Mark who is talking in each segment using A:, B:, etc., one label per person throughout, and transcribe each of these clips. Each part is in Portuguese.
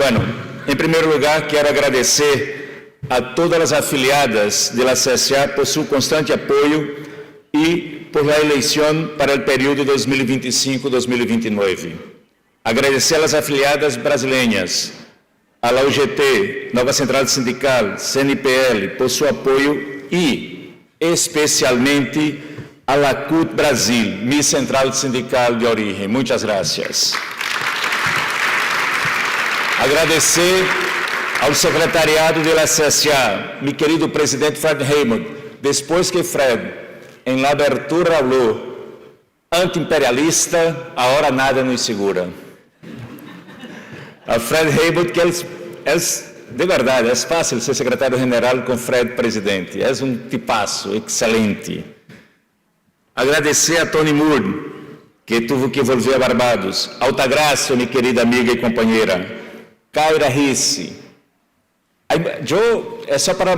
A: Bueno, em primeiro lugar, quero agradecer a todas as afiliadas da CSA por seu constante apoio e por a eleição para o período 2025-2029. Agradecer às afiliadas brasileiras, à UGT, Nova Central Sindical, CNPL, por seu apoio e, especialmente, à LACUT Brasil, minha Central Sindical de origem. Muitas graças. Agradecer ao secretariado da CSA, meu querido presidente Fred Hammond, depois que Fred, em la abertura, falou anti-imperialista, agora nada nos segura. A Fred Hammond, que de verdade, é fácil ser secretário-geral com Fred presidente, é tipaço excelente. Agradecer a Tony Moore, que teve que volver a Barbados, Altagracia, minha querida amiga e companheira, Kaira Risse. Eu, é só para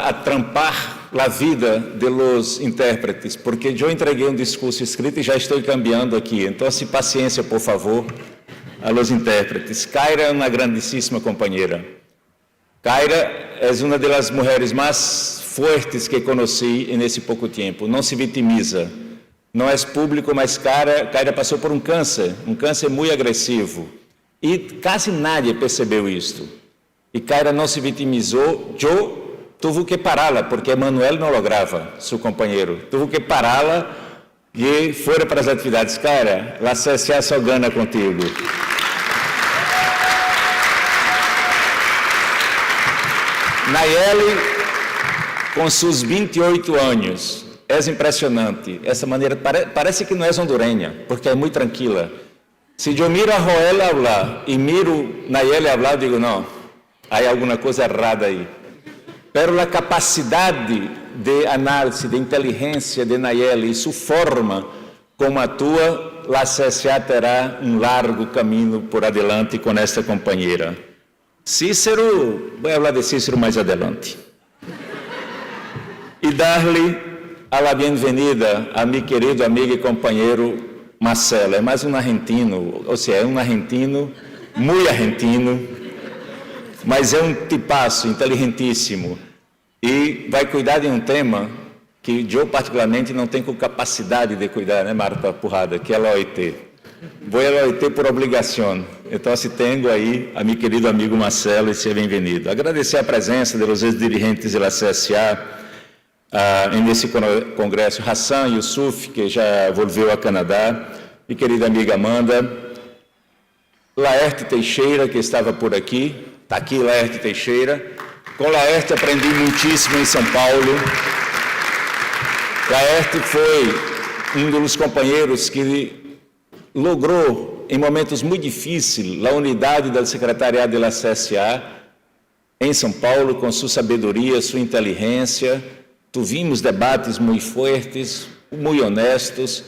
A: atrampar a vida de los intérpretes, porque eu entreguei um discurso escrito e já estou cambiando aqui, então, se paciência, por favor, a los intérpretes. Kaira é uma grandíssima companheira. Kaira é uma das mulheres mais fortes que conheci nesse pouco tempo, não se vitimiza, não é público, mas Kaira passou por um câncer muito agressivo, e quase nadie percebeu isto. E Kaira não se vitimizou. Eu tive que pará-la, porque Manuel não lograva, seu companheiro. Tive que pará-la e fora para as atividades. Kaira, a CSA só ganha contigo. Nayeli, com seus 28 anos, é impressionante. Essa maneira, parece que não é hondurenha, porque é muito tranquila. Se eu miro a Joel falar e miro Nayeli falar, digo, não, há alguma coisa errada aí. Pero a capacidade de análise, de inteligência de Nayeli e sua forma como atua, a CSA terá um largo caminho por adiante com esta companheira. Cícero, vou falar de Cícero mais adiante. E dar-lhe a bem-vinda a meu querido amigo e companheiro Marcelo. É mais um argentino, ou seja, é um argentino, muito argentino, mas é um tipaço, inteligentíssimo. E vai cuidar de um tema que eu, particularmente, não tenho capacidade de cuidar, né, Marta Porrada, que é a OIT. Vou à OIT por obrigação. Então, se tenho aí a meu querido amigo Marcelo, e seja bem-vindo. Agradecer a presença dos ex-dirigentes da CSA nesse congresso, Hassan Yusuf, que já volveu ao Canadá, minha querida amiga Amanda, Laerte Teixeira, que estava por aqui, está aqui Laerte Teixeira. Com Laerte aprendi muitíssimo em São Paulo. Laerte foi um dos companheiros que logrou, em momentos muito difíceis, a unidade do secretariado da CSA em São Paulo, com sua sabedoria, sua inteligência. Tivemos debates muito fortes, muito honestos,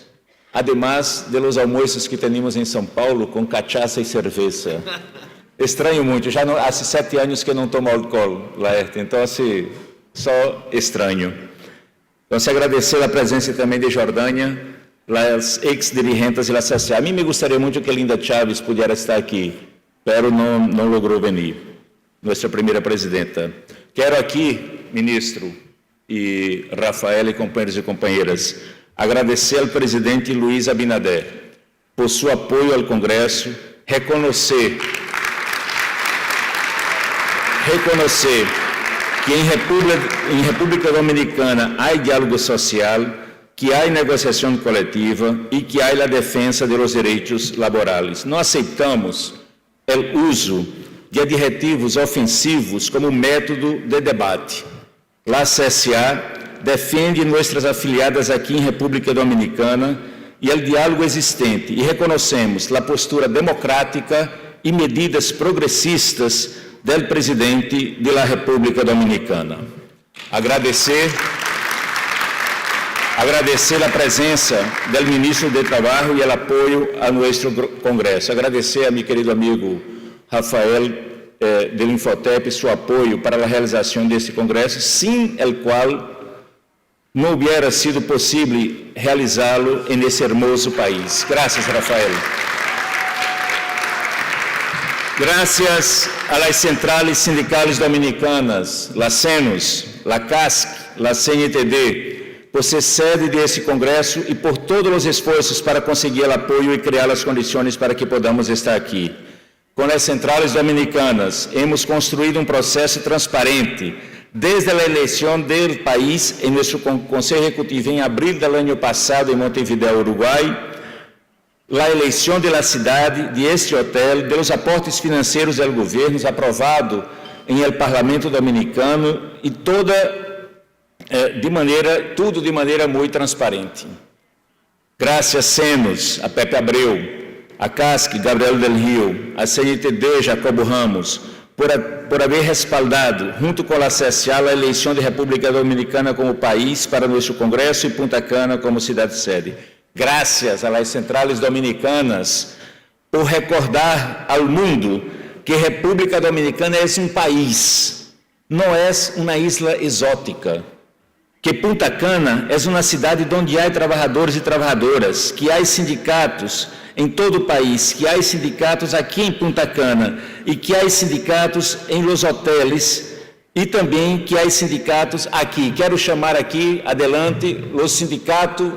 A: además de los almoços que temos em São Paulo com cachaça e cerveja. Estranho muito, já há 7 anos que não tomo álcool, Laerte, então assim, só estranho. Então, se agradecer a presença também de Jordânia, as ex-dirigentes da CSA. A mim me gostaria muito que Linda Chaves pudesse estar aqui, mas não logrou vir, nossa primeira presidenta. Quero aqui, ministro, e Rafael e companheiros e companheiras, agradecer ao presidente Luiz Abinader por seu apoio ao Congresso, reconhecer que em República Dominicana há diálogo social, que há negociação coletiva e que há a defesa dos direitos laborais. Não aceitamos o uso de adjetivos ofensivos como método de debate. A CSA defende nossas afiliadas aqui em República Dominicana e o diálogo existente, e reconhecemos a postura democrática e medidas progressistas do presidente da República Dominicana. Agradecer a presença do ministro de Trabalho e o apoio a nosso Congresso. Agradecer a meu querido amigo Rafael do Infotep seu apoio para a realização deste Congresso, sem o qual não hubiera sido possível realizá-lo nesse hermoso país. Graças, Rafael. Gracias a las centrales sindicales dominicanas, la CENOS, la CASC, la CNTD, por ser sede desse congresso e por todos os esforços para conseguir o apoio e criar as condições para que podamos estar aqui. Com as centrales dominicanas, hemos construído um processo transparente desde a eleição do país em nosso Conselho Ejecutivo em abril do ano passado em Montevideo, Uruguai, a eleição da cidade, de este hotel, dos aportes financeiros do governo aprovado em el Parlamento Dominicano e tudo de maneira muito transparente. Graças, CENOS, a Pepe Abreu, a CASC, Gabriel Del Rio, a CNTD, Jacobo Ramos, por haver respaldado, junto com a CSA, a eleição da República Dominicana como país para nosso Congresso e Punta Cana como cidade-sede. Graças às centrales dominicanas por recordar ao mundo que a República Dominicana é um país, não é uma isla exótica, que Punta Cana é uma cidade onde há trabalhadores e trabalhadoras, que há sindicatos em todo o país, que há sindicatos aqui em Punta Cana e que há sindicatos em los hotéis e também que há sindicatos aqui. Quero chamar aqui, adelante, os sindicatos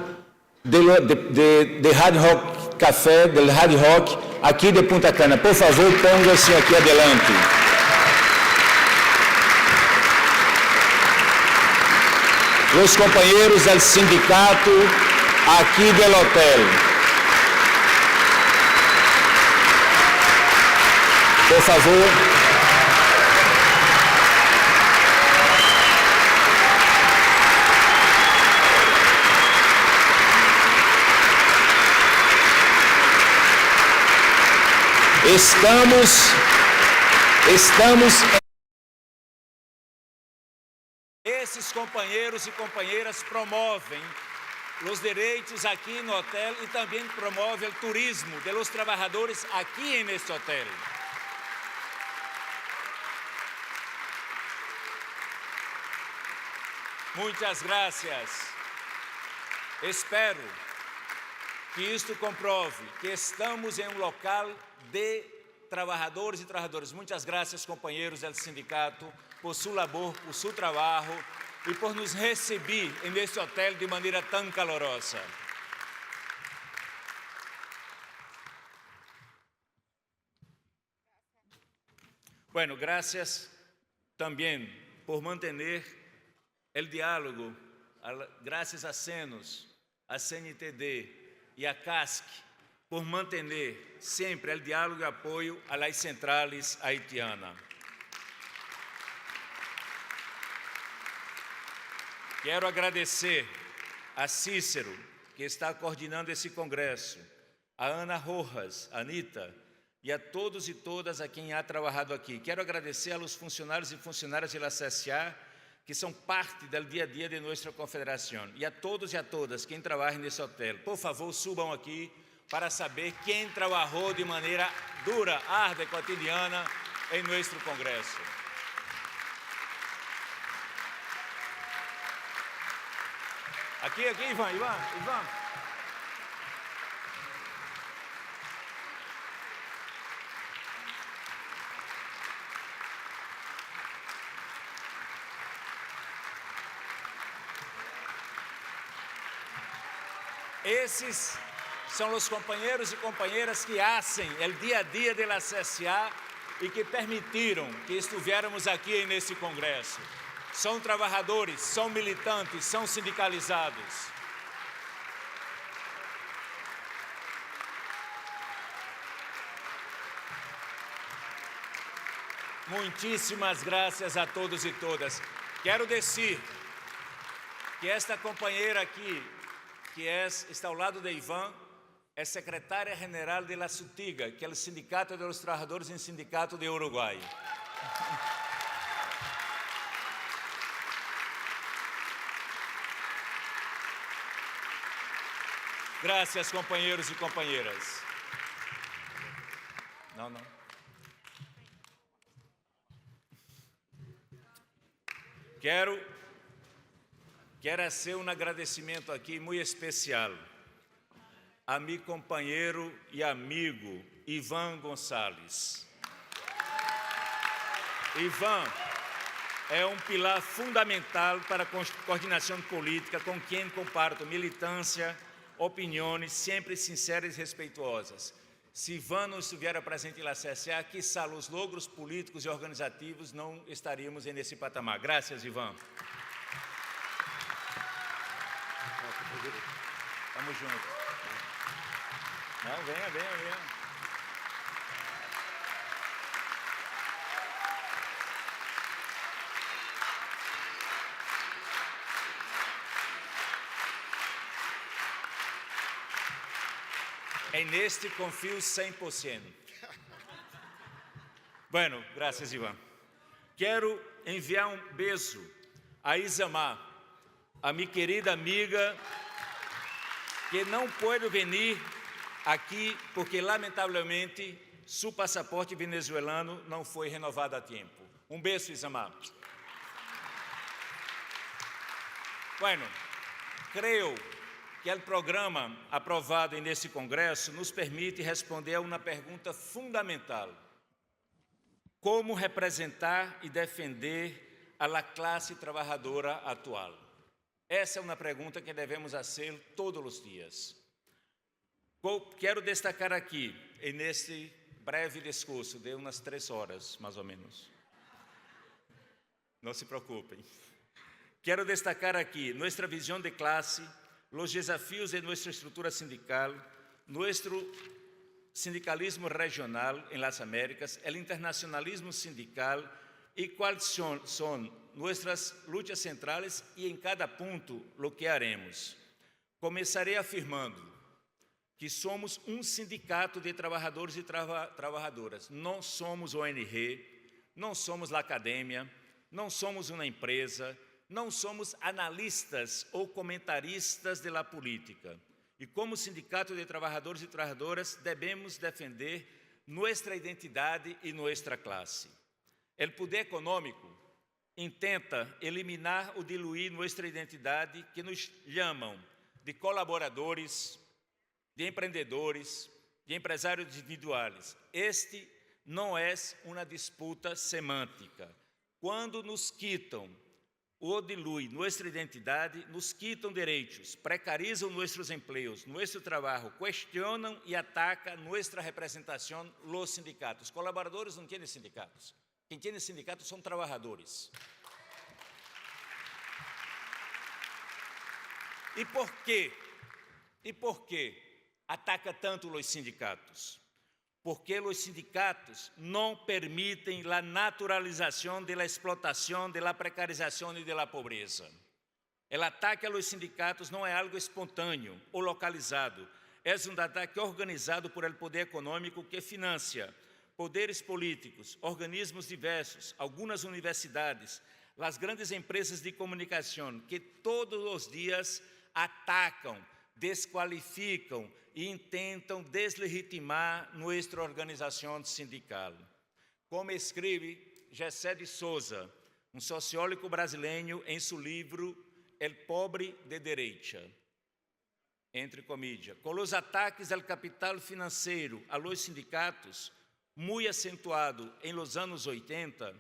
A: de Hard Rock Café, del Hard Rock, aqui de Punta Cana. Por favor, ponga-se aqui adelante. Os companheiros do sindicato aqui do hotel. Por favor. Esses companheiros e companheiras promovem os direitos aqui no hotel e também promovem o turismo dos trabalhadores aqui neste hotel. Muitas graças. Espero que isto comprove que estamos em um local de trabalhadores e trabalhadoras. Muitas graças, companheiros do sindicato, por sua labor, por seu trabalho e por nos receber neste hotel de maneira tão calorosa. Bueno, gracias também por manter o diálogo, graças a CENOS, a CNTD e a CASC, por manter sempre o diálogo e apoio às centrales haitianas. Quero agradecer a Cícero, que está coordenando esse congresso, a Ana Rojas, a Anita, e a todos e todas a quem ha trabalhado aqui. Quero agradecer aos funcionários e funcionárias da CSA, que são parte do dia a dia de nossa confederação, e a todos e a todas quem trabalha nesse hotel. Por favor, subam aqui para saber quem trabalhou de maneira dura, árdua e cotidiana em nosso congresso. Aqui, Ivan. Esses são os companheiros e companheiras que fazem o dia a dia da CSA e que permitiram que estivéssemos aqui nesse congresso. São trabalhadores, são militantes, são sindicalizados. Muitíssimas graças a todos e todas. Quero dizer que esta companheira aqui, que está ao lado de Ivan, é secretária-geral de la SUTIGA, que é o Sindicato dos Trabalhadores em Sindicato de Uruguai. Graças, companheiros e companheiras. Não. Quero fazer um agradecimento aqui muito especial a meu companheiro e amigo Ivan Gonçalves. Ivan é um pilar fundamental para a coordenação política com quem comparto militância, opiniões sempre sinceras e respeituosas. Se Ivan não estiver presente na CSA, quiçá os logros políticos e organizativos não estaríamos nesse patamar. Graças, Ivan. Vamos juntos. Não, venha. É neste confio 100%. Bueno, graças, Ivan. Quero enviar um beijo a Isamar, a minha querida amiga, que não pode vir aqui porque, lamentavelmente, seu passaporte venezuelano não foi renovado a tempo. Um beijo, Isamar. Bueno, creio que o programa aprovado nesse congresso nos permite responder a uma pergunta fundamental: como representar e defender a classe trabalhadora atual? Essa é uma pergunta que devemos fazer todos os dias. Quero destacar aqui, neste breve discurso, de umas 3 horas, mais ou menos. Não se preocupem. Quero destacar aqui nossa visão de classe, os desafios de nossa estrutura sindical, nosso sindicalismo regional em las Américas, o internacionalismo sindical e quais são nossas lutas centrais e em cada ponto o que haremos. Começarei afirmando que somos um sindicato de trabalhadores e trabalhadoras. Não somos ONG, não somos a academia, não somos uma empresa, não somos analistas ou comentaristas da política. E como sindicato de trabalhadores e trabalhadoras, devemos defender nossa identidade e nossa classe. O poder econômico intenta eliminar ou diluir nossa identidade, que nos chamam de colaboradores, de empreendedores, de empresários individuais. Este não é uma disputa semântica. Quando nos quitam ou diluem nossa identidade, nos quitam direitos, precarizam nossos empregos, nosso trabalho, questionam e atacam nossa representação, os sindicatos. Colaboradores não têm sindicatos. Quem tem sindicatos são trabalhadores. E por quê? Ataca tanto os sindicatos? Porque os sindicatos não permitem a naturalização da explotação, da precarização e da pobreza. O ataque aos sindicatos não é algo espontâneo ou localizado, é um ataque organizado por el poder econômico que financia poderes políticos, organismos diversos, algumas universidades, as grandes empresas de comunicação, que todos os dias atacam, desqualificam e tentam deslegitimar nossa organização sindical. Como escreve Gessé de Souza, um sociólogo brasileiro, em seu livro El Pobre de Derecha, entre comillas, com os ataques ao capital financeiro a los sindicatos, muito acentuado em los anos 80,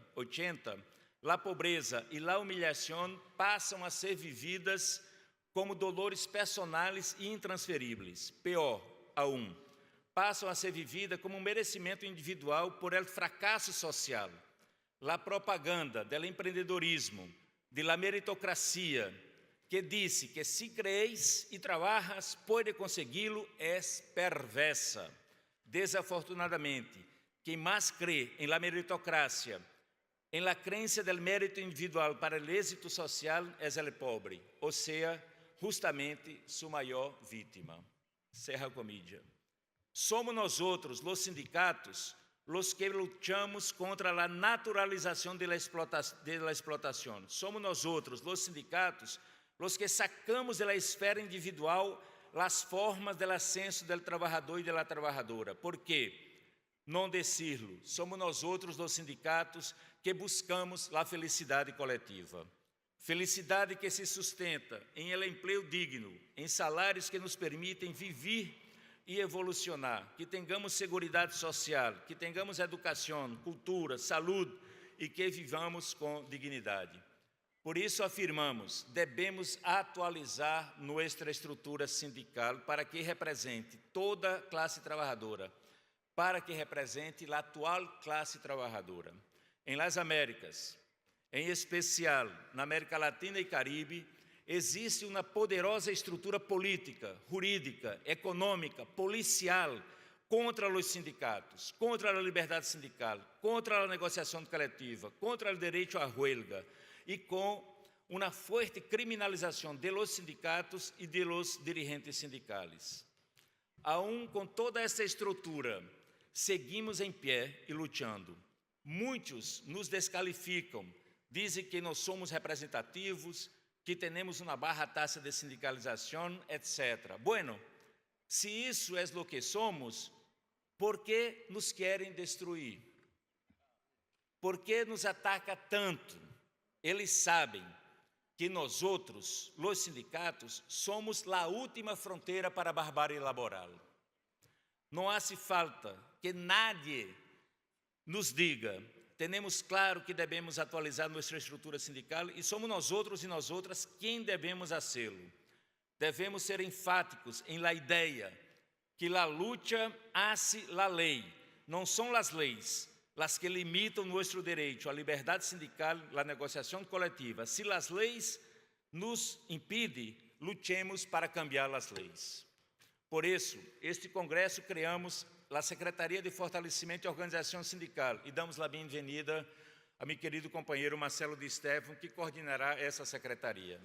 A: a pobreza e a humilhação passam a ser vividas como dolores personais e intransferíveis. Pior aún, passam a ser vividas como um merecimento individual por el fracasso social. A propaganda do empreendedorismo, da meritocracia, que disse que se crees e trabalhas, pode consegui-lo, é perversa. Desafortunadamente, quem mais crê em la meritocracia, em la crença del mérito individual para o êxito social, é o pobre, ou seja, justamente sua maior vítima. Cerra comillas. Somos nós outros, os sindicatos, os que lutamos contra a naturalização da explotação. Somos nós outros, os sindicatos, os que sacamos da esfera individual as formas do ascenso do trabalhador e da trabalhadora. Por quê? Não decirlo, somos nós outros dos sindicatos que buscamos a felicidade coletiva. Felicidade que se sustenta em el emprego digno, em salários que nos permitem viver e evolucionar, que tenhamos seguridade social, que tenhamos educação, cultura, saúde e que vivamos com dignidade. Por isso afirmamos, devemos atualizar nossa estrutura sindical para que represente toda a classe trabalhadora, para que represente a atual classe trabalhadora. Em Las Américas, em especial na América Latina e Caribe, existe uma poderosa estrutura política, jurídica, econômica, policial contra os sindicatos, contra a liberdade sindical, contra a negociação coletiva, contra o direito à huelga e com uma forte criminalização de los sindicatos e de los dirigentes sindicais. Aún com toda essa estrutura, seguimos em pé e lutando. Muitos nos descalificam, dizem que não somos representativos, que temos uma baixa taxa de sindicalização, etc. Bueno, se isso é o que somos, por que nos querem destruir? Por que nos ataca tanto? Eles sabem que nós outros, os sindicatos, somos a última fronteira para a barbárie laboral. Não hace falta que nadie nos diga, temos claro que devemos atualizar nossa estrutura sindical e somos nós outros e nós outras quem devemos fazê-lo. Devemos ser enfáticos em la ideia que a luta hace la lei, não são as leis as que limitam nosso direito à liberdade sindical, à negociação coletiva. Se as leis nos impedem, lutemos para cambiar as leis. Por isso, este congresso criamos a Secretaria de Fortalecimento e Organização Sindical e damos a bem-vinda a meu querido companheiro Marcelo Di Stefano, que coordenará essa secretaria.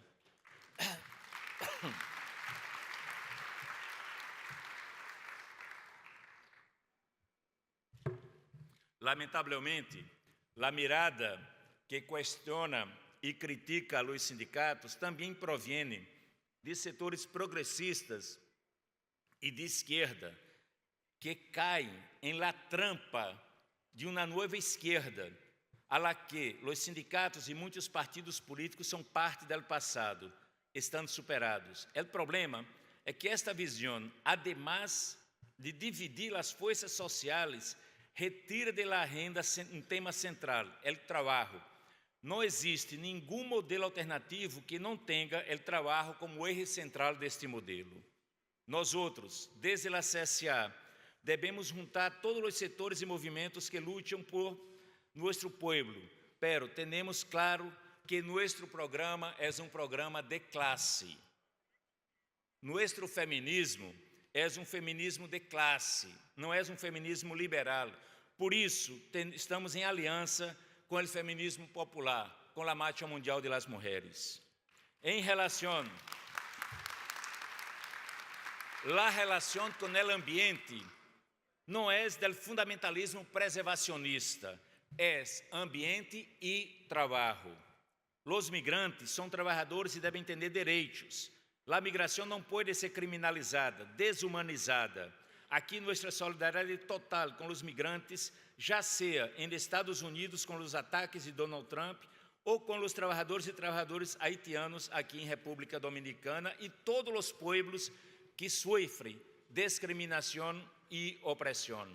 A: Lamentavelmente, a mirada que questiona e critica os sindicatos também provém de setores progressistas e de esquerda, que caem em la trampa de uma nova esquerda, a la que os sindicatos e muitos partidos políticos são parte do passado, estando superados. O problema é que esta visão, además de dividir as forças sociais, retira de la agenda um tema central, o trabalho. Não existe nenhum modelo alternativo que não tenha o trabalho como eixo central deste modelo. Nós outros, desde a CSA, devemos juntar todos os setores e movimentos que lutam por nosso povo, pero temos claro que nosso programa é um programa de classe. Nosso feminismo é um feminismo de classe, não é um feminismo liberal. Por isso, estamos em aliança com o feminismo popular, com a Marcha Mundial de las Mujeres. Em relação com o ambiente, não é do fundamentalismo preservacionista, é ambiente e trabalho. Os migrantes são trabalhadores e devem ter direitos. A migração não pode ser criminalizada, desumanizada. Aqui nossa solidariedade total com os migrantes, já seja em Estados Unidos com os ataques de Donald Trump ou com os trabalhadores e trabalhadoras haitianos aqui em República Dominicana e todos os pueblos que sofrem discriminação e opressão.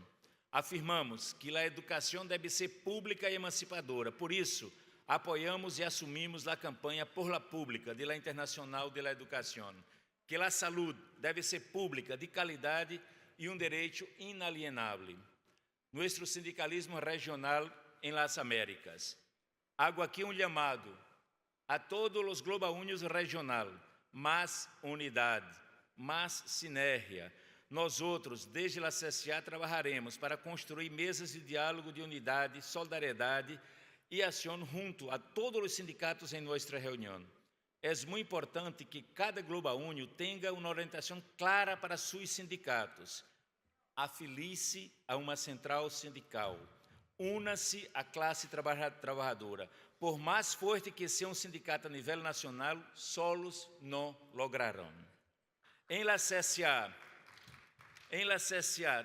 A: Afirmamos que a educação deve ser pública e emancipadora. Por isso, apoiamos e assumimos a campanha por la pública de la Internacional de la Educação, que a saúde deve ser pública, de qualidade e um direito inalienável. Nosso sindicalismo regional em las Américas. Hago aqui um chamado a todos os Global Unions regional, mais unidade, mais sinergia. Nós outros, desde a CSA, trabalharemos para construir mesas de diálogo de unidade, solidariedade e ação junto a todos os sindicatos em nossa reunião. É muito importante que cada Global Union tenha uma orientação clara para seus sindicatos. Afilie-se a uma central sindical. Una-se à classe trabalhadora. Por mais forte que seja um sindicato a nível nacional, solos não lograrão. Em la CSA,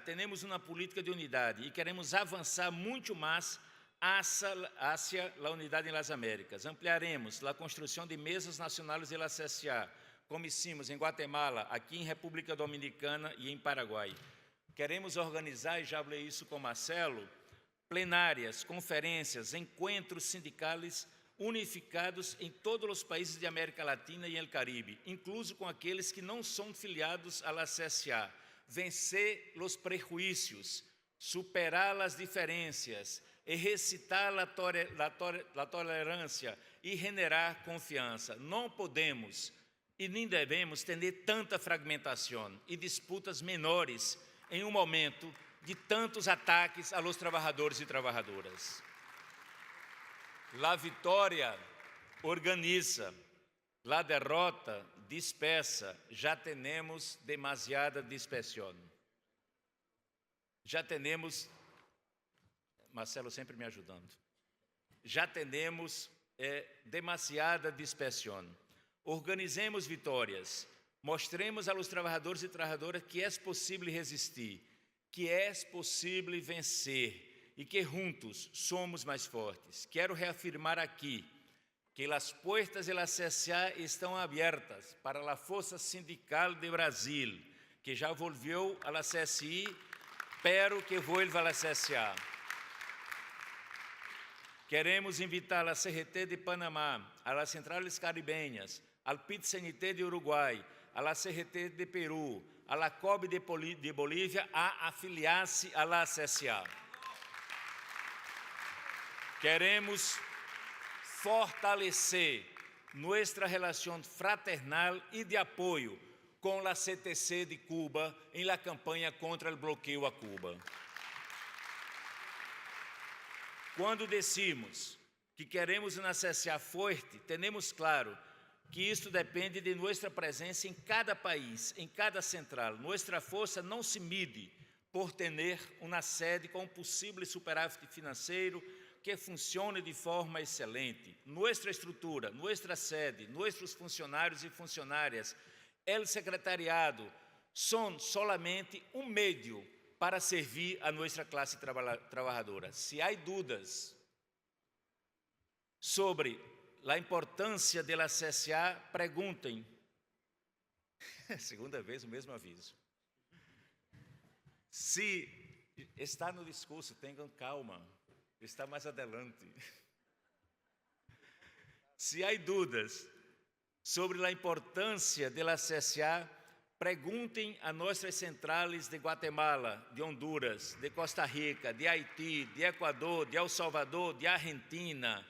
A: temos uma política de unidade e queremos avançar muito mais hacia a unidade em las Américas. Ampliaremos a construção de mesas nacionais de la CSA, como hicimos em Guatemala, aqui em República Dominicana e em Paraguai. Queremos organizar, e já falei isso com Marcelo,
B: plenárias, conferências, encontros sindicais unificados em todos os países de América Latina e el Caribe, incluso com aqueles que não são filiados à CSA. Vencer os prejuízos, superar as diferenças, exercitar a tolerância e generar confiança. Não podemos e nem devemos ter tanta fragmentação e disputas menores em um momento de tantos ataques aos trabalhadores e trabalhadoras. A vitória organiza, a derrota dispersa. Já temos demasiada dispersão. Já temos, Marcelo sempre me ajudando, já temos demasiada dispersão. Organizemos vitórias, mostremos aos trabalhadores e trabalhadoras que é possível resistir, que é possível vencer e que juntos somos mais fortes. Quero reafirmar aqui que as portas da CSA estão abertas para a Força Sindical de Brasil, que já volviu à CSI, espero que vuelva à CSA. Queremos invitar a CGT de Panamá, a las centrales caribeñas, al PIT-CNT de Uruguai, a la CGT de Peru, a la COB de Bolívia a afiliar-se à CSA. Queremos fortalecer nossa relação fraternal e de apoio com a CTC de Cuba em la campanha contra o bloqueio a Cuba. Quando decimos que queremos uma CSA forte, temos claro que isto depende de nossa presença em cada país, em cada central. Nossa força não se mide por ter uma sede com possível superávit financeiro que funcione de forma excelente. Nossa estrutura, nossa sede, nossos funcionários e funcionárias, o secretariado, são solamente um meio para servir a nossa classe trabalhadora. Se há dúvidas sobre a importância da CSA, perguntem. Segunda vez o mesmo aviso. Se está no discurso, tenham calma, está mais adelante. Se há dúvidas sobre a importância da CSA, perguntem a nossas centrais de Guatemala, de Honduras, de Costa Rica, de Haiti, de Equador, de El Salvador, de Argentina.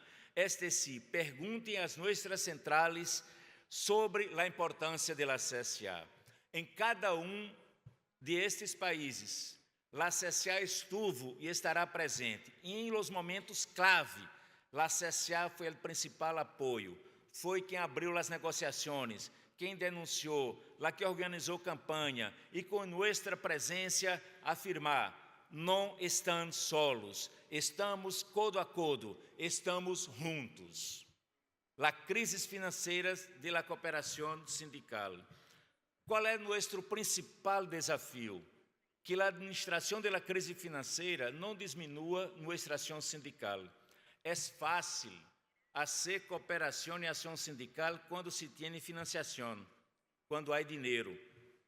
B: Perguntem às nossas centrais sobre a importância da CSA. Em cada de estes países, a CSA estuvo e estará presente. E em los momentos clave, a CSA foi o principal apoio. Foi quem abriu as negociações, quem denunciou, lá que organizou campanha e com nossa presença afirmar: não estão solos, estamos codo a codo, estamos juntos. A crise financeira da cooperação sindical. Qual é nosso principal desafio? Que a administração da crise financeira não diminua nossa ação sindical. É fácil fazer cooperação e ação sindical quando se tem financiação, quando há dinheiro.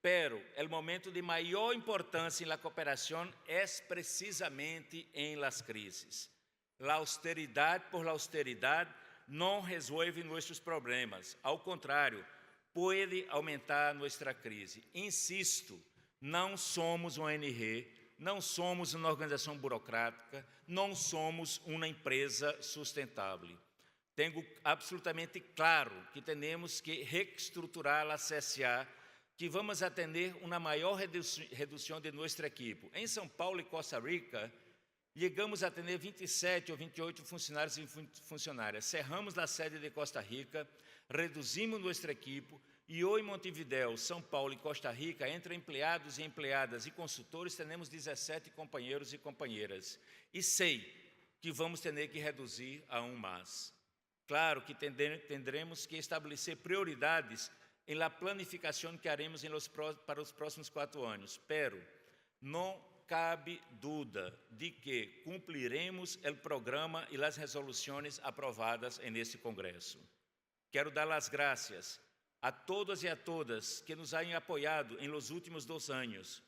B: Pero o momento de maior importância na cooperação é precisamente em las crises. A austeridade por la austeridade não resolve nossos problemas. Ao contrário, pode aumentar nossa crise. Insisto, não somos uma ONG, não somos uma organização burocrática, não somos uma empresa sustentável. Tenho absolutamente claro que temos que reestruturar a CSA, que vamos atender uma maior redução de nossa equipe. Em São Paulo e Costa Rica, chegamos a atender 27 ou 28 funcionários e funcionárias. Cerramos a sede de Costa Rica, reduzimos nossa equipe e hoje em Montevidéu, São Paulo e Costa Rica, entre empregados e empregadas e consultores, temos 17 companheiros e companheiras. E sei que vamos ter que reduzir a mais. Claro que tendremos que estabelecer prioridades em la planificação que haremos para os próximos 4 anos. Pero não cabe dúvida de que cumpriremos o programa e as resoluções aprovadas neste Congresso. Quero dar as graças a todos e a todas que nos han apoiado em los últimos 2 anos,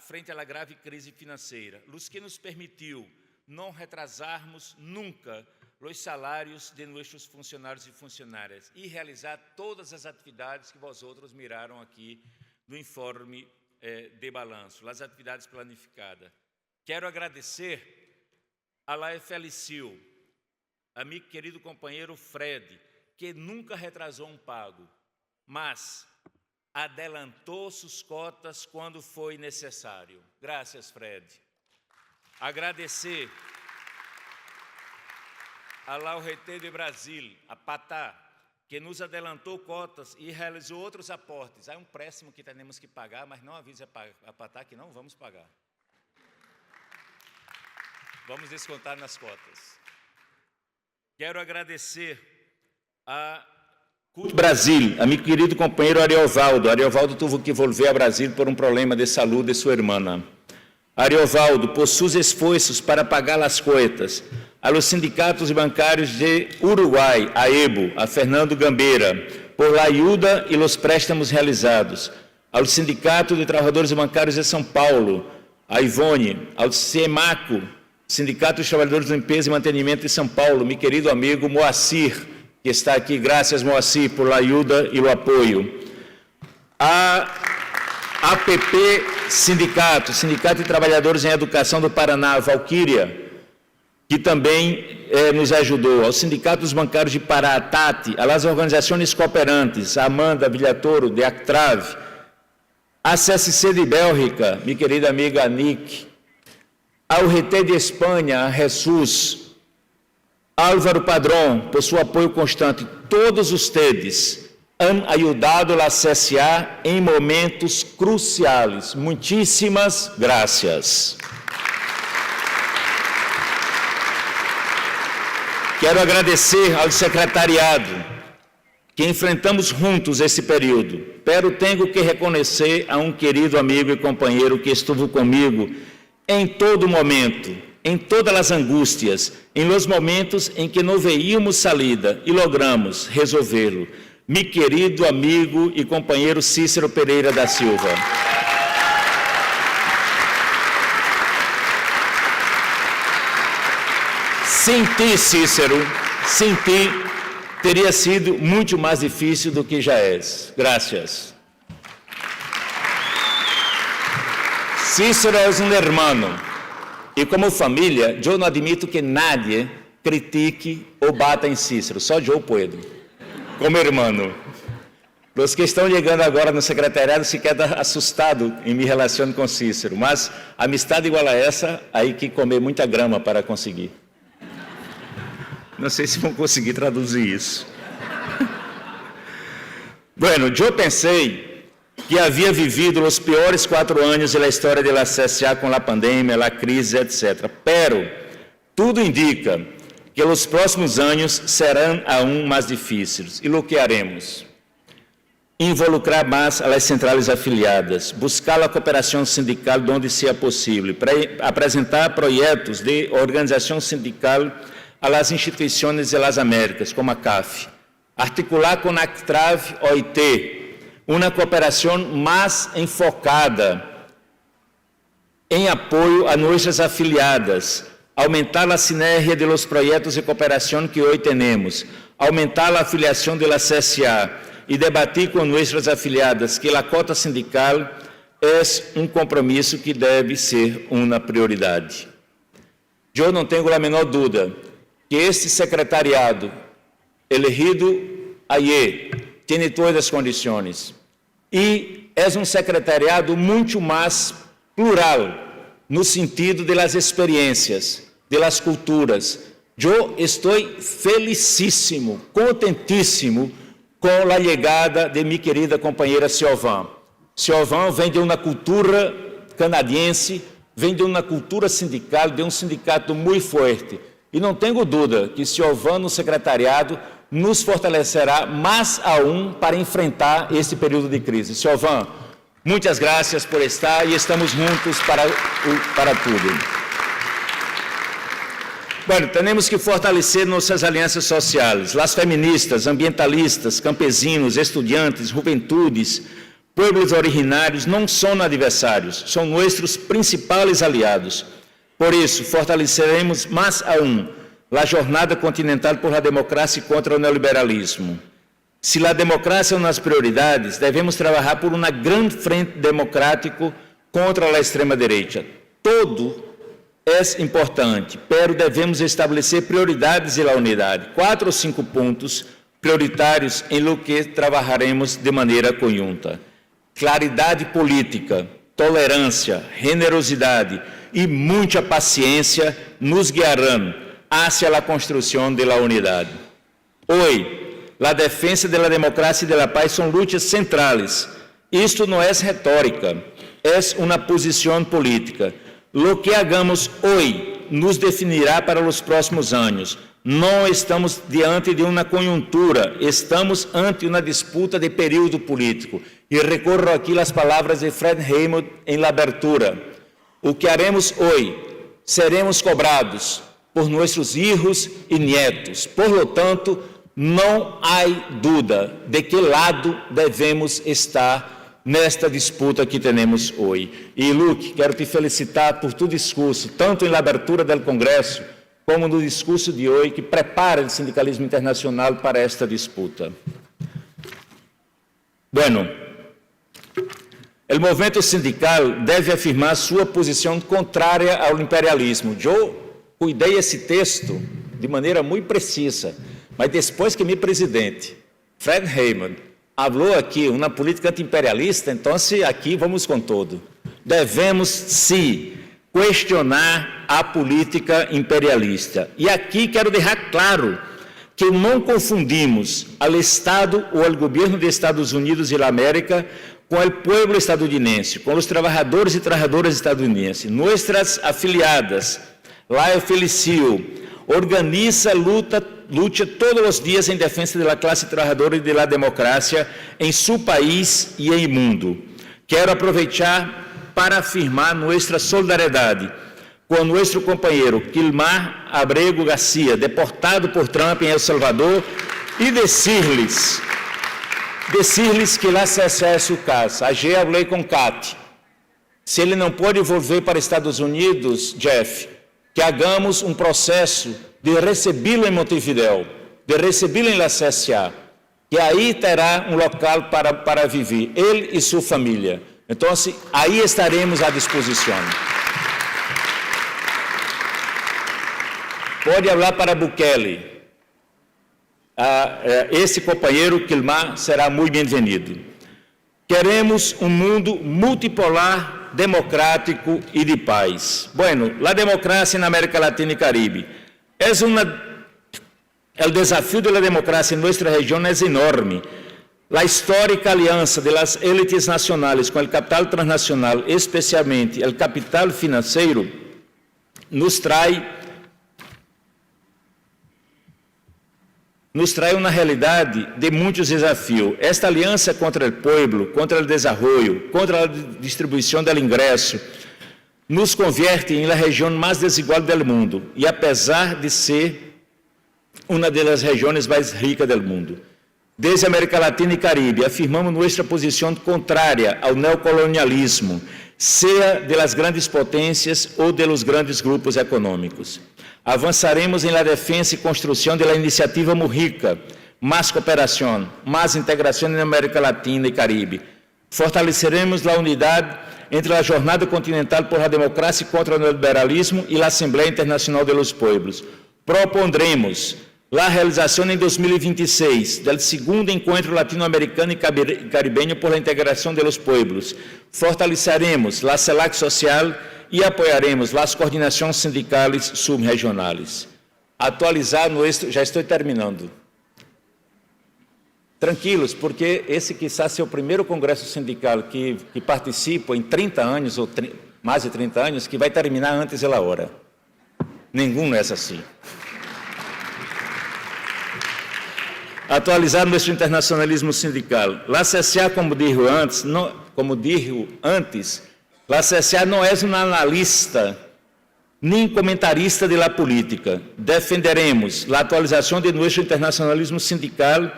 B: frente à grave crise financeira, os que nos permitiu não retrasarmos nunca os salários de nossos funcionários e funcionárias e realizar todas as atividades que vós outros miraram aqui no informe de balanço, as atividades planificadas. Quero agradecer a la Felicil, a meu querido companheiro Fred, que nunca retrasou um pago, mas adelantou suas cotas quando foi necessário. Graças, Fred. Agradecer a la URT de Brasil, a Patá, que nos adelantou cotas e realizou outros aportes. Há um empréstimo que temos que pagar, mas não avise a Patá que não vamos pagar. Vamos descontar nas cotas. Quero agradecer a CUT Brasil, a meu querido companheiro Ariovaldo. Ariovaldo teve que volver a Brasil por um problema de saúde de sua irmã. Ariovaldo, por seus esforços para pagar as cotas, a los sindicatos bancários de Uruguai, a EBO, a Fernando Gambeira, por la ayuda e los préstamos realizados, ao Sindicato de Trabalhadores Bancários de São Paulo, a Ivone, ao CEMACO, Sindicato dos Trabalhadores de Limpeza e Mantenimento de São Paulo, meu querido amigo Moacir, que está aqui, graças Moacir, por la ayuda e o apoio. A APP Sindicato de Trabalhadores em Educação do Paraná, Valquíria, que também nos ajudou, ao Sindicato dos Bancários de Pará, a Tati, às organizações cooperantes, a Amanda Villatoro, de Actrave, a CSC de Bélgica, minha querida amiga Nick, ao RT de Espanha, a Jesus, Álvaro Padrão, por seu apoio constante, todos ustedes han ajudado a CSA em momentos cruciais. Muitíssimas graças. Quero agradecer ao secretariado, que enfrentamos juntos esse período, pero tenho que reconhecer a um querido amigo e companheiro que esteve comigo em todo momento, em todas as angústias, em los momentos em que não veíamos salida e logramos resolvê-lo. Meu querido amigo e companheiro Cícero Pereira da Silva. Sem ti, Cícero, sem ti, teria sido muito mais difícil do que já é. Graças. Cícero é um irmão, e como família, eu não admito que nadie critique ou bata em Cícero, só eu puedo, como irmão. Os que estão chegando agora no secretariado se quedam assustados em me relacionar com Cícero, mas amistade igual a essa, aí que comer muita grama para conseguir. Não sei se vão conseguir traduzir isso. Bueno, eu pensei que havia vivido os piores 4 anos da história da CSA com a pandemia, a crise, etc. Pero tudo indica que os próximos anos serão aún mais difíceis. E o que haremos? Involucrar mais as centrais afiliadas, buscar a cooperação sindical onde seja possível, apresentar projetos de organização sindical a las instituições de las Américas, como a CAF, articular com a Actrave OIT, uma cooperação mais enfocada em apoio a nossas afiliadas, aumentar a sinergia de los projetos de cooperação que hoje temos, aumentar a afiliação de la CSA e debatir com nossas afiliadas que a cota sindical é um compromisso que deve ser uma prioridade. Eu não tenho a menor dúvida que este secretariado, elegido ayer, tem todas as condições e é um secretariado muito mais plural, no sentido das experiências, das culturas. Eu estou felicíssimo, contentíssimo com a chegada de minha querida companheira Siobhan. Siobhan vem de uma cultura canadiense, vem de uma cultura sindical, de um sindicato muito forte. E não tenho dúvida que Siobhan no secretariado nos fortalecerá mais aún para enfrentar esse período de crise. Siobhan, muitas graças por estar e estamos juntos para tudo. Bueno, temos que fortalecer nossas alianças sociais, as feministas, ambientalistas, campesinos, estudantes, juventudes, pueblos originários não são adversários, são nossos principais aliados.
A: Por isso, fortaleceremos mais aún a jornada continental por la democracia contra o neoliberalismo. Se a democracia é uma das prioridades, devemos trabalhar por uma grande frente democrática contra a extrema-direita. Todo é importante, pero devemos estabelecer prioridades e a unidade. 4 ou 5 pontos prioritários em lo que trabalharemos de maneira conjunta. Claridade política, tolerância, generosidade e muita paciência nos guiarão hacia a construção da unidade. Hoje, a defesa da democracia e da paz são lutas centrais. Isto não é retórica, é uma posição política. Lo que hagamos hoje nos definirá para os próximos anos. Não estamos diante de uma conjuntura, estamos ante uma disputa de período político. E recorro aqui às palavras de Fred Heymuth em la abertura. O que haremos hoje, seremos cobrados por nossos filhos e netos. Por lo tanto, não há dúvida de que lado devemos estar nesta disputa que temos hoje. E, Luke, quero te felicitar por tu discurso, tanto na abertura do Congresso, como no discurso de hoje, que prepara o sindicalismo internacional para esta disputa. Bueno, o movimento sindical deve afirmar sua posição contrária ao imperialismo. Eu cuidei esse texto de maneira muito precisa, mas depois que meu presidente, Fred Heymuth, falou aqui uma política anti-imperialista, então aqui vamos com todo. Devemos, sim, questionar a política imperialista. E aqui quero deixar claro que não confundimos ao Estado ou ao governo dos Estados Unidos e da América com o povo estadunidense, com os trabalhadores e trabalhadoras estadunidenses. Nossas afiliadas, lá eu felicio, organiza luta todos os dias em defesa da classe trabalhadora e da democracia em seu país e em mundo. Quero aproveitar para afirmar nossa solidariedade com nosso companheiro Quilmar Abrego Garcia, deportado por Trump em El Salvador, e dizer-lhes que lá se acessa o caso. Ayer falei com Kat. Se ele não pode volver para Estados Unidos, Jeff, que hagamos um processo de recebê-lo em Montevideo, de recebê-lo em la CSA, que aí terá um local para viver, ele e sua família. Então, aí estaremos à disposição. Pode falar para Bukele. Esse companheiro, Quilmar, será muito bem-vindo. Queremos um mundo multipolar, democrático e de paz. Bueno, a democracia na América Latina e Caribe o desafio da democracia em nossa região é enorme. A histórica aliança das élites nacionais com o capital transnacional, especialmente o capital financeiro, nos traz uma realidade de muitos desafios. Esta aliança contra o povo, contra o desenvolvimento, contra a distribuição do ingresso, nos converte em la região mais desigual do mundo, e apesar de ser uma das regiões mais ricas do mundo. Desde a América Latina e Caribe, afirmamos nossa posição contrária ao neocolonialismo, seja das grandes potências ou dos grandes grupos econômicos. Avançaremos em la defesa e construção da iniciativa Mujica, mais cooperação, mais integração na América Latina e Caribe. Fortaleceremos a unidade entre a Jornada Continental por la Democracia contra o Neoliberalismo e a Assembleia Internacional de los Pueblos. Propondremos a realização em 2026 do segundo Encontro Latino-Americano e Caribenho por la Integração de los Pueblos. Fortaleceremos a CELAC Social e apoiaremos as coordenações sindicais subregionais. Atualizar já estou terminando. Tranquilos, porque esse quizás é o primeiro congresso sindical que participo em 30 anos, ou mais de 30 anos, que vai terminar antes da hora. Nenhum é assim. Atualizar nosso internacionalismo sindical. A CSA, como disse antes, a CSA não é uma analista nem comentarista da política. Defenderemos a atualização de nosso internacionalismo sindical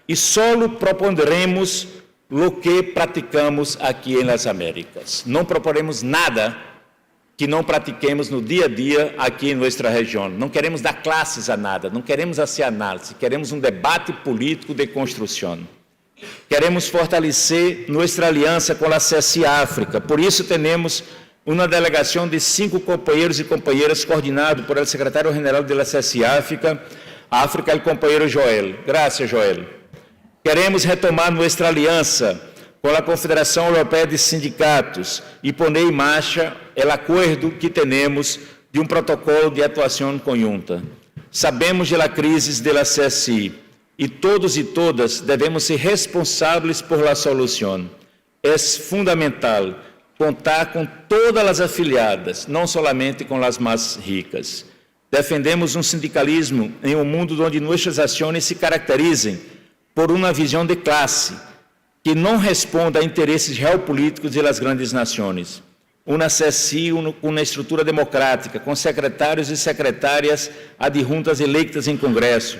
A: e só proponderemos o que praticamos aqui nas Américas. Não proporemos nada que não pratiquemos no dia a dia aqui em nossa região. Não queremos dar classes a nada, não queremos hacer análise, queremos um debate político de construção. Queremos fortalecer nossa aliança com a CSI África, por isso temos uma delegação de 5 companheiros e companheiras coordenado por el secretário-geral da CSI África, o companheiro Joel. Graças, Joel. Queremos retomar nossa aliança com a Confederação Europeia de Sindicatos e pôr em marcha o acordo que temos de um protocolo de atuação conjunta. Sabemos da crise da CSI e todos e todas devemos ser responsáveis por la solução. É fundamental contar com todas as afiliadas, não somente com as mais ricas. Defendemos um sindicalismo em um mundo onde nossas ações se caracterizem por uma visão de classe, que não responda a interesses geopolíticos das grandes nações. Uma CSI com uma estrutura democrática, com secretários e secretárias adjuntas eleitas em Congresso,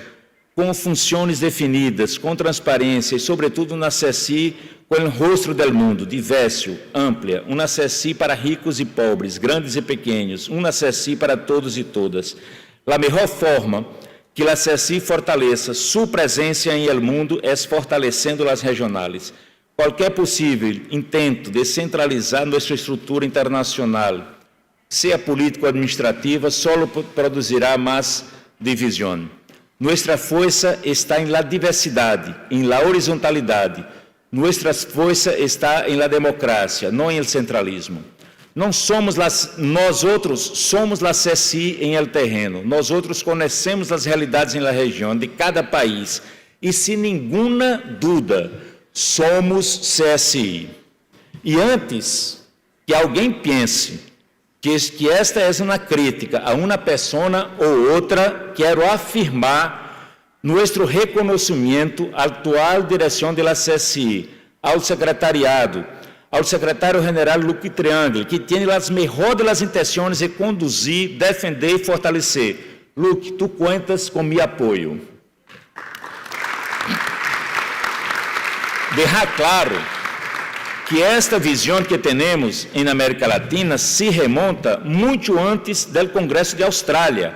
A: com funções definidas, com transparência e, sobretudo, uma CSI com o rosto do mundo, diverso, ampla, uma CSI para ricos e pobres, grandes e pequenos, uma CSI para todos e todas. A melhor forma que a CSI fortaleça sua presença em el mundo é fortalecendo as regionais. Qualquer possível intento de centralizar nossa estrutura internacional, seja político-administrativa, só produzirá mais divisão. Nossa força está em la diversidade, em la horizontalidade. Nossa força está em la democracia, não em el centralismo. Não somos nós outros somos a CSI em el terreno. Nós outros conhecemos as realidades em la região de cada país e, sem nenhuma dúvida, somos CSI. E antes que alguém pense que esta é uma crítica a uma pessoa ou outra, quero afirmar nosso reconhecimento à atual direção da CSI, ao secretariado, ao secretário-geral Luc Triangle, que tem as melhores intenções de conduzir, defender e fortalecer. Luc, tu contas com meu apoio. Deixar claro que esta visão que temos em América Latina se remonta muito antes do Congresso de Austrália,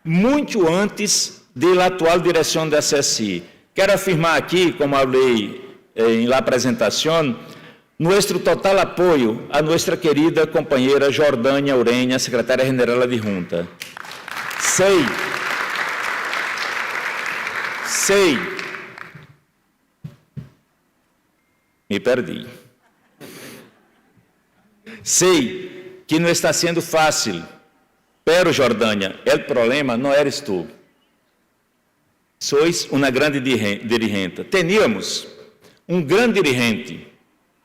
A: muito antes da atual direção da CSI. Quero afirmar aqui, como falei em la apresentação, nosso total apoio a nossa querida companheira Jordânia Ureña, secretária-geral adjunta. Me perdi. Sei que não está sendo fácil, pero Jordânia, o problema não eres tu. Sois uma grande dirigente. Teníamos um grande dirigente,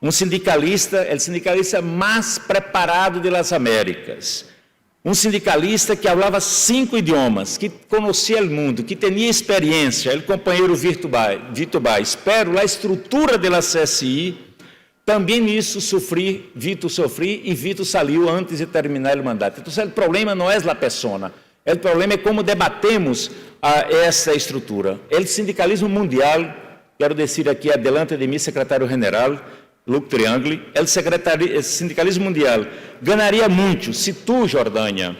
A: um sindicalista, o sindicalista mais preparado das Américas. Um sindicalista que falava 5 idiomas, que conhecia o mundo, que tinha experiência, o companheiro Vito Baez. Pero a estrutura da CSI, também isso Vito sofri e Vito saiu antes de terminar o mandato. Então, o problema não é a pessoa, o problema é como debatemos essa estrutura. O sindicalismo mundial, quero dizer aqui, adelante de mim, secretário-geral, Luc Triangle, o sindicalismo mundial ganharia muito se tu, Jordânia,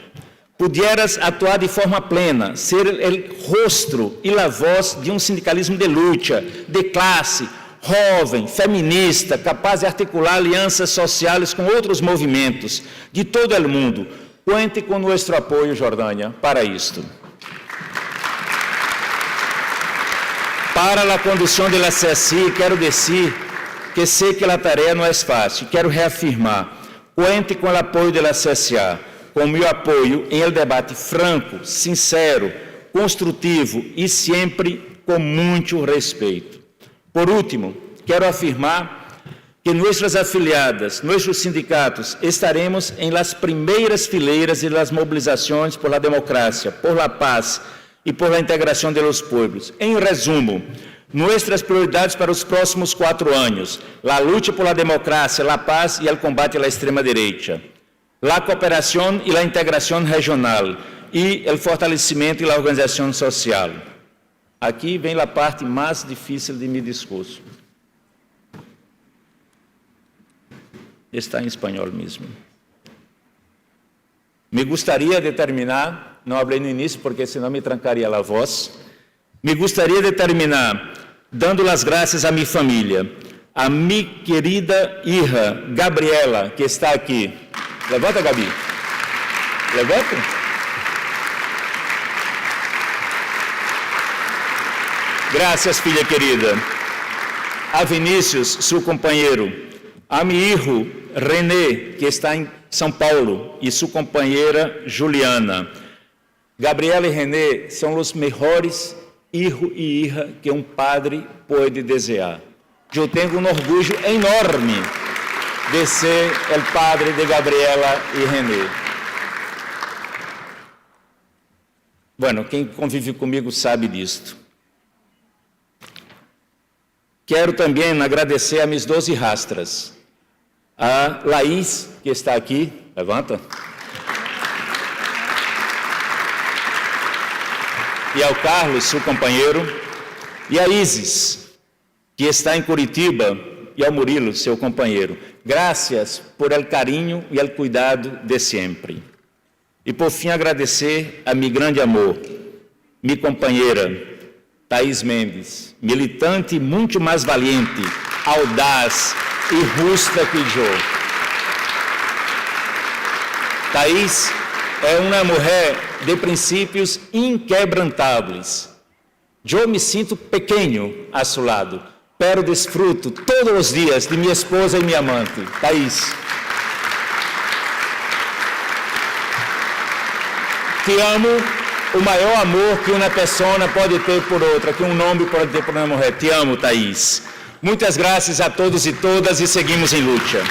A: pudieras atuar de forma plena, ser o rosto e a voz de um sindicalismo de luta, de classe, jovem, feminista, capaz de articular alianças sociais com outros movimentos de todo o mundo. Conte com nosso apoio, Jordânia, para isto. Para a condução da CSI, quero dizer que sei que a tarefa não é fácil. Quero reafirmar, conte com o apoio da CSA, com meu apoio em el debate franco, sincero, construtivo e sempre com muito respeito. Por último, quero afirmar que nossas afiliadas, nossos sindicatos, estaremos em las primeiras fileiras de las mobilizações por la democracia, por la paz e por la integração de los pueblos. Em resumo, nossas prioridades para os próximos 4 anos: a luta por la democracia, la paz e o combate à extrema-direita, a cooperação e a integração regional e o fortalecimento e a organização social. Aqui vem a parte mais difícil de meu discurso. Está em espanhol mesmo. Me gostaria de terminar, não falei no início porque senão me trancaria a voz, me gostaria de terminar dando as graças à minha família, a minha querida irmã Gabriela, que está aqui. Levanta, Gabi. Levanta. Graças, filha querida. A Vinícius, seu companheiro. A meu irmão René, que está em São Paulo, e sua companheira Juliana. Gabriela e René são os melhores filhos e irmã que um padre pode desejar. Eu tenho um orgulho enorme de ser o padre de Gabriela e René. Bueno, quem convive comigo sabe disto. Quero também agradecer a minhas 12 rastras. A Laís, que está aqui, levanta. E ao Carlos, seu companheiro. E a Isis, que está em Curitiba, e ao Murilo, seu companheiro. Graças por el carinho e el cuidado de sempre. E por fim agradecer a meu grande amor, minha companheira, Thaís Mendes, militante muito mais valiente, audaz e justa que eu. Thaís é uma mulher de princípios inquebrantáveis. Eu me sinto pequeno a seu lado, pero desfruto todos os dias de minha esposa e minha amante, Thaís. Te amo, o maior amor que uma pessoa pode ter por outra, que um homem pode ter por uma mulher. Te amo, Thaís. Muitas graças a todos e todas e seguimos em luta.